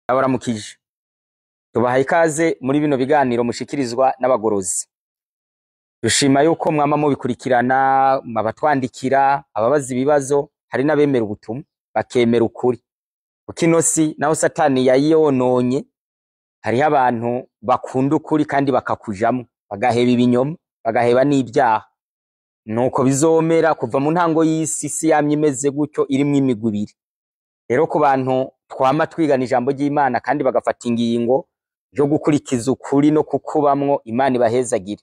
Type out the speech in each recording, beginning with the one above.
Abaramukije tubahaye ikaze muri bino biganiro mushikirizwa n'abagorozi. Dushima yuko mwama mubikurikirana, abatwandikira, ababaza ibibazo, hari n'abemera ubutumwa bakemera ukuri. Kuko ino si naho Satani yayononye, hariho abantu bakunda ukuri kandi bakakujamwo, bagaheba ibinyoma, bagaheba n'ibyaha. Nuko bizomera kuva mu ntango y'isi, isi yamye imeze gutyo irimwo imigwi ibiri. Rero ku bantu twama twigana ijambo ry'Imana kandi bagafata ingingo yo gukurikiza ukuri no kukubamwo, Imana ibahezagire.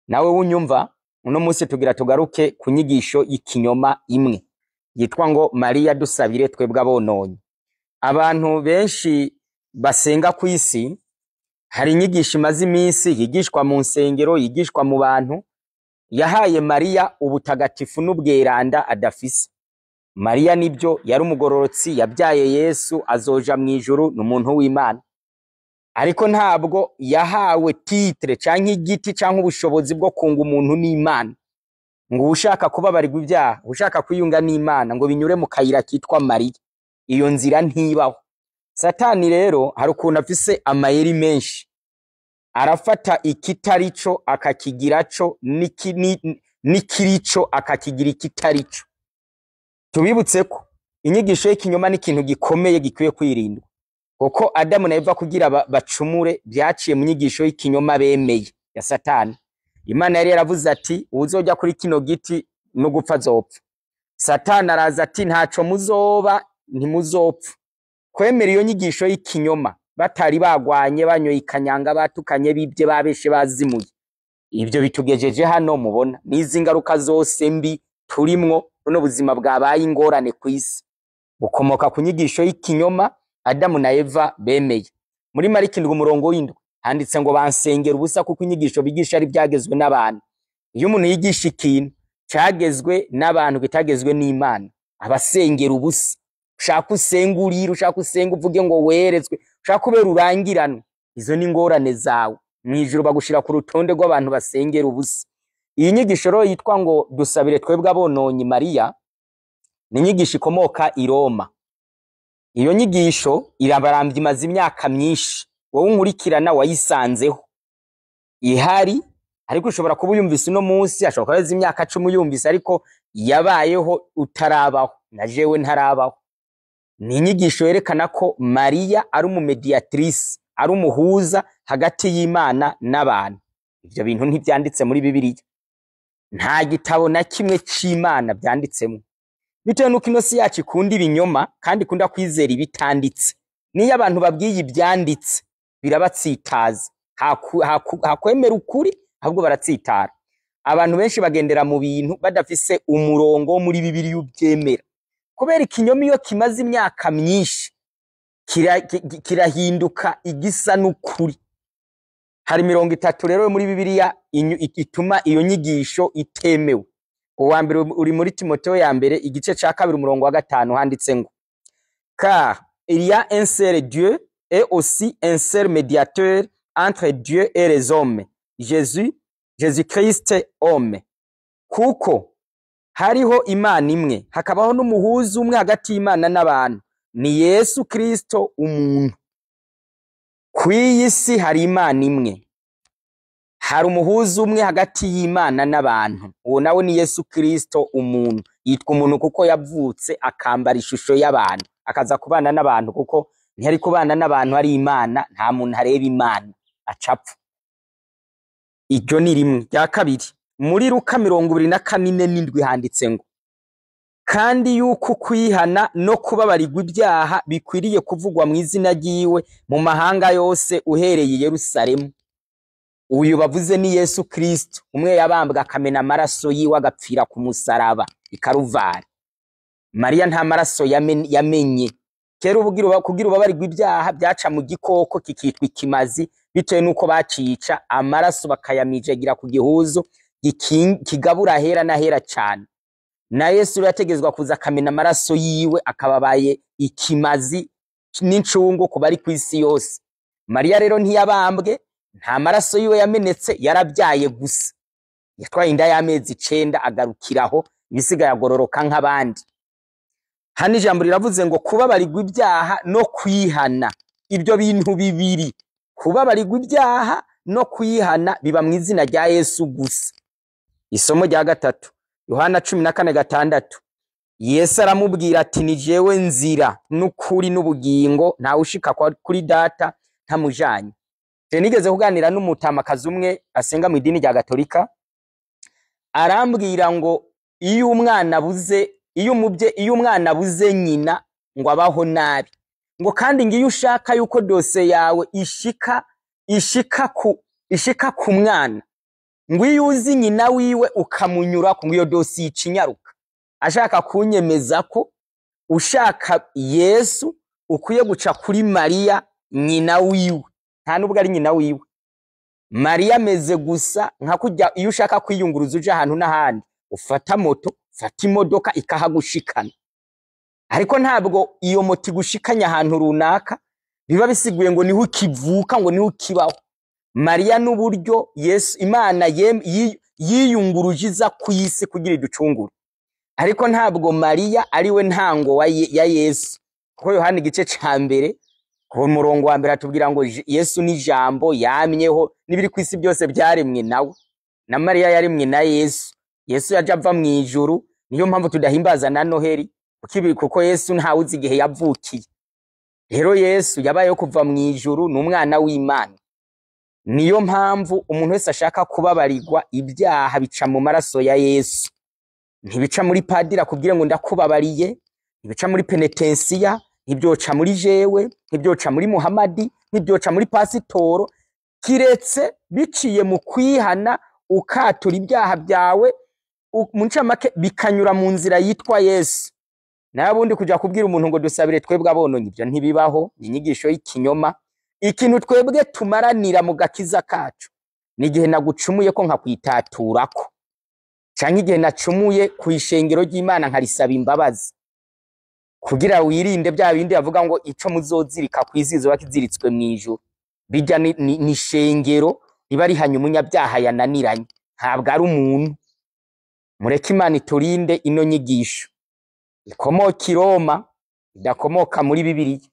Nawe unyumva, uno munsi tugira tugaruke ku nyigisho y'ikinyoma imwe yitwa ngo Mariya dusabire twebwe abononye. Abantu benshi basenga ku isi, hari inyigisho imaze iminsi yigishwa mu nsengero, yigishwa mu bantu, yahaye Mariya ubutagatifu n'ubweranda adafise. Mariya nibyo yari umugororotsi, yabyaye Yesu, azoja mwijuru, n'umuntu w'Imana. Ariko ntabwo yahawe titre canke igiti canke ubushobozi bwo kunga umuntu n'Imana. Ngo ushaka kubabarirwa ibyaha, ushaka kwiyunga n'Imana ngo binyure mu kayira kitwa Mariya. Iyo nzira ntibaho. Satani rero hari ukuntu afise amayeri menshi. Arafata ikitarico akakigiraco, nikirico akakigira ikitarico. Tubibutse ko inyigisho y'ikinyoma ni ikintu gikomeye gikwiye kwirindwa. Kuko Adamu na Eva kugira bacumure byaciye mu nyigisho y'ikinyoma bemeye ya Satani. Imana yari yaravuze ati uzojya kuri kino giti no gupfa azopfa. Satani araza ati ntaco muzoba, ntimuzopfa. Kwemera iyo nyigisho y'ikinyoma batari bagwanye, banyoye ikanyanga, batukanye, bibye, babeshe, bazimuye. Ibyo bitugejeje hano mubona n'izi ngaruka zose mbi turimwo, buno buzima bwabaye ingorane ku isi bukomoka ku nyigisho y'ikinyoma Adamu na Eva bemeye. Muri Mariko 7 handitse ngo bansengera ubusa kuko inyigisho bigisha ari byagezwe n'abantu. Iyo umuntu yigisha ikintu cyagezwe n'abantu bitagezwe n'Imana, abasengera ubusa. Ushaka usengurira, ushaka usenga uvuge ngo werezwe, ushaka kubera urangirano, izo ni ngorane zawe. Mwijuru bagushira ku rutonde rw'abantu basengera ubusa. Iyi nyigisho rero yitwa ngo dusabire twebwe abononye Mariya, ni inyigisho ikomoka i Roma. Iyo nyigisho irabarambye imaze imyaka myinshi, wowe unkurikirana wayisanzeho ihari, ariko ushobora kuba uyumvise uno munsi, ashobora kuba imyaka 10 uyumvise, ariko yabayeho utarabaho, na jewe ntarabaho. Ni inyigisho yerekana ko Mariya ari umumediatrice, ari umuhuza hagati y'Imana n'abantu. Ivyo bintu ntibyanditse muri Bibiliya, nta gitabo na kimwe c'Imana byanditsemo. Bitewe nuko ino si yacu ikunda ibinyoma kandi ikunda kwizera ibitanditse. Niyo abantu babwiye ibyanditse birabatsitaza, hakwemera ukuri ahubwo baratsitara. Abantu benshi bagendera mu bintu badafise umurongo wo muri Bibiliya ubyemera, kubera ikinyoma iyo kimaze imyaka myinshi kirahinduka igisa n'ukuri. Hari 30 rero muri Bibiliya ituma iyo nyigisho itemewe. Uwa mbere uri muri Timotheo ya mbere igice ca 2 umurongo wa 5 handitse ngo car il y a un seul Dieu et aussi un seul médiateur entre Dieu et les hommes, Jésus-Christ homme. Kuko hariho Imana imwe, hakabaho n'umuhuza umwe hagati y'Imana n'abantu, ni Yesu Kristo umuntu. Kw'iyi si hari Imana imwe, hari umuhuza umwe hagati y'Imana n'abantu, uwo nawe ni Yesu Kristo umuntu. Yitwa umuntu kuko yavutse akambara ishusho y'abantu, akaza kubana n'abantu, kuko ntiyari kubana n'abantu ari Imana, nta muntu areba Imana acapfa. Iryo ni rimwe. Rya kabiri, muri Luka 24:7 handitse ngo kandi yuko kwihana no kubabarirwa ibyaha bikwiriye kuvugwa mu izina ryiwe mu mahanga yose uhereye i Yerusalemu. Uyu bavuze ni Yesu Kristo, umwe yabambwa akamena amaraso yiwe agapfira ku musaraba i Karuvari. Mariya nta maraso yamenye. Kera kugira ubabarirwa ibyaha byaca mu gikoko kikitwa ikimazi, bitewe nuko bacica amaraso bakayamijagira ku gihuzo kigabura hera na hera cyane. Na Yesu yategezwa kuza akamena amaraso yiwe, akababaye ikimazi n'incungu ku bari ku isi yose. Mariya rero ntiyabambwe, nta maraso yiwe yamenetse, yarabyaye gusa. Yatwaye inda y'amezi 9 agarukiraho, ibisigaye agororoka nk'abandi. Hano ijambo riravuze ngo kubabarirwa ibyaha no kwihana ibyo bintu bibiri, kubabarirwa ibyaha no kwihana, biba mu izina rya Yesu gusa. Isomo rya gatatu, Yohana 14:6, Yesu aramubwira ati ni jewe nzira n'ukuri n'ubugingo, ntawe ushika kuri data ntamujanye. Je nigeze kuganira n'umutamakazi umwe asenga mu idini rya Gatolika, arambwira ngo iyo umwana abuze nyina ngo abaho nabi, ngo kandi ngiyo ushaka yuko dose yawe ishika ku mwana, ngo iyo uzi nyina wiwe ukamunyura ngo iyo dose yicinyaruka. Ashaka kunyemeza ko ushaka Yesu ukwiye guca kuri Mariya nyina wiwe, nta nubwo ari nyina wiwe. Mariya ameze gusa nka kujya iyo ushaka kwiyunguruza uje ahantu n'ahandi, ufata moto, ufata imodoka ikahagushikana, ariko ntabwo iyo moto igushikanya ahantu runaka biba bisiguye ngo niho ukivuka, ngo niho ukibaho. Mariya n'uburyo Yesu Imana yiyunguruje iza ku isi kugira iducungure, ariko ntabwo Mariya ariwe ntango ya Yesu, kuko Yohana igice ca mbere ku murongo wa mbere atubwira ngo Yesu ni jambo yamyeho, n'ibiri ku isi byose byaremwe nawe, na Mariya yaremwe na Yesu. Yesu yaje ava mu ijuru, niyo mpamvu tudahimbaza na Noheli, kuko Yesu ntawuzi igihe yavukiye. Rero Yesu yabayeho kuva mu ijuru, n'umwana w'Imana. Niyo mpamvu umuntu wese ashaka kubabarirwa ibyaha bica mu maraso ya Yesu, ntibica muri padira kubwira ngo ndakubabariye, ntibica muri penetensiya, ntibyoca muri jewe, ntibyoca muri Muhamadi, ntibyoca muri pasitoro, kiretse biciye mu kwihana ukatura ibyaha byawe, mu ncamake bikanyura mu nzira yitwa Yesu. Nayo bundi kujya kubwira umuntu ngo dusabire twebwe abononye, ibyo ntibibaho, inyigisho y'ikinyoma. Ikintu twebwe tumaranira mu gakiza kacu ni igihe nagucumuye ko nkakwitaturako, canke igihe nacumuye ku ishengero ry'Imana nkarisaba imbabazi, kugira wirinde bya bindi yavuga ngo ico muzozirika kwizizo bakiziritswe mu ijuru. Bijya ni shengero riba rihanye umunyabyaha yananiranye, ntabwo ari umuntu. Mureke Imana iturinde ino nyigisho ikomoka i Roma, idakomoka muri Bibiliya.